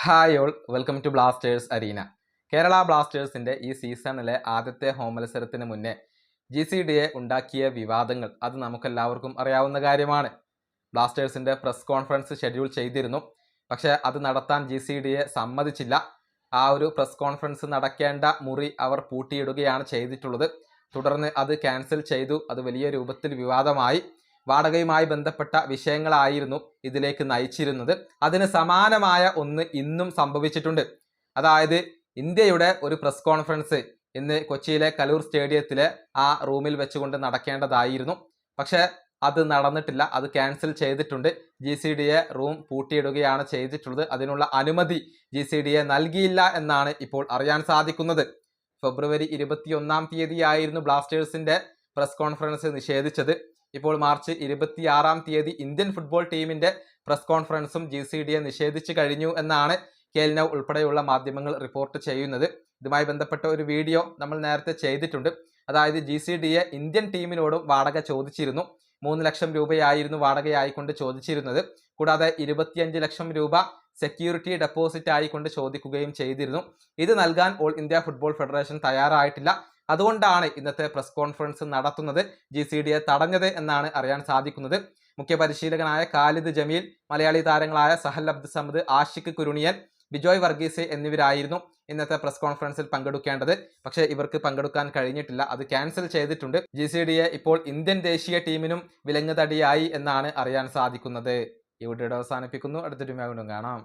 Hi all, welcome to Blasters arena. Kerala ബ്ലാസ്റ്റേഴ്സിന്റെ ഈ സീസണിലെ ആദ്യത്തെ ഹോം മത്സരത്തിന് മുന്നേ GCDA ഉണ്ടാക്കിയ വിവാദങ്ങൾ അത് നമുക്കെല്ലാവർക്കും അറിയാവുന്ന കാര്യമാണ്. ബ്ലാസ്റ്റേഴ്സിന്റെ പ്രസ് കോൺഫറൻസ് ഷെഡ്യൂൾ ചെയ്തിരുന്നു, പക്ഷേ അത് നടത്താൻ GCDA സമ്മതിച്ചില്ല. ആ ഒരു പ്രസ് കോൺഫറൻസ് നടക്കേണ്ട മുറി അവർ പൂട്ടിയിടുകയാണ് ചെയ്തിട്ടുള്ളത്. തുടർന്ന് അത് ക്യാൻസൽ ചെയ്തു. അത് വലിയ രൂപത്തിൽ വിവാദമായി. വാടകയുമായി ബന്ധപ്പെട്ട വിഷയങ്ങളായിരുന്നു ഇതിലേക്ക് നയിച്ചിരുന്നത്. അതിന് സമാനമായ ഒന്ന് ഇന്നും സംഭവിച്ചിട്ടുണ്ട്. അതായത് ഇന്ത്യയുടെ ഒരു പ്രസ് കോൺഫറൻസ് ഇന്ന് കൊച്ചിയിലെ കലൂർ സ്റ്റേഡിയത്തിലെ ആ റൂമിൽ വെച്ചുകൊണ്ട് നടക്കേണ്ടതായിരുന്നു. പക്ഷേ അത് നടന്നിട്ടില്ല. അത് ക്യാൻസൽ ചെയ്തിട്ടുണ്ട്. GCDA റൂം പൂട്ടിയിടുകയാണ് ചെയ്തിട്ടുള്ളത്. അതിനുള്ള അനുമതി GCDA നൽകിയില്ല എന്നാണ് ഇപ്പോൾ അറിയാൻ സാധിക്കുന്നത്. ഫെബ്രുവരി 21-ാം തീയതിയായിരുന്നു ബ്ലാസ്റ്റേഴ്സിന്റെ പ്രസ് കോൺഫറൻസ് നിഷേധിച്ചത്. ഇപ്പോൾ മാർച്ച് 26-ാം തീയതി ഇന്ത്യൻ ഫുട്ബോൾ ടീമിന്റെ പ്രസ് കോൺഫറൻസും GCDA നിഷേധിച്ചു കഴിഞ്ഞു എന്നാണ് KL ഉൾപ്പെടെയുള്ള മാധ്യമങ്ങൾ റിപ്പോർട്ട് ചെയ്യുന്നത്. ഇതുമായി ബന്ധപ്പെട്ട ഒരു വീഡിയോ നമ്മൾ നേരത്തെ ചെയ്തിട്ടുണ്ട്. അതായത് GCDA ഇന്ത്യൻ ടീമിനോടും വാടക ചോദിച്ചിരുന്നു. 3 ലക്ഷം രൂപയായിരുന്നു വാടകയായിക്കൊണ്ട് ചോദിച്ചിരുന്നത്. കൂടാതെ 25 ലക്ഷം രൂപ സെക്യൂരിറ്റി ഡെപ്പോസിറ്റ് ആയിക്കൊണ്ട് ചോദിക്കുകയും ചെയ്തിരുന്നു. ഇത് നൽകാൻ ഓൾ ഇന്ത്യ ഫുട്ബോൾ ഫെഡറേഷൻ തയ്യാറായിട്ടില്ല. അതുകൊണ്ടാണ് ഇന്നത്തെ പ്രസ് കോൺഫറൻസ് നടത്തുന്നത് GCDA തടഞ്ഞത് എന്നാണ് അറിയാൻ സാധിക്കുന്നത്. മുഖ്യ പരിശീലകനായ ഖാലിദ് ജമീൽ, മലയാളി താരങ്ങളായ സഹൽ അബ്ദുസമദ്, ആഷിഖ് കുരുണിയൻ, ബിജോയ് വർഗീസ് എന്നിവരായിരുന്നു ഇന്നത്തെ പ്രസ് കോൺഫറൻസിൽ പങ്കെടുക്കേണ്ടത്. പക്ഷേ ഇവർക്ക് പങ്കെടുക്കാൻ കഴിഞ്ഞിട്ടില്ല. അത് ക്യാൻസൽ ചെയ്തിട്ടുണ്ട്. GCDA ഇപ്പോൾ ഇന്ത്യൻ ദേശീയ ടീമിനും വിലങ്ങുതടിയായി എന്നാണ് അറിയാൻ സാധിക്കുന്നത്. ഈ വീഡിയോ അവസാനിപ്പിക്കുന്നു. അടുത്തൊരു വീണ്ടും കാണാം.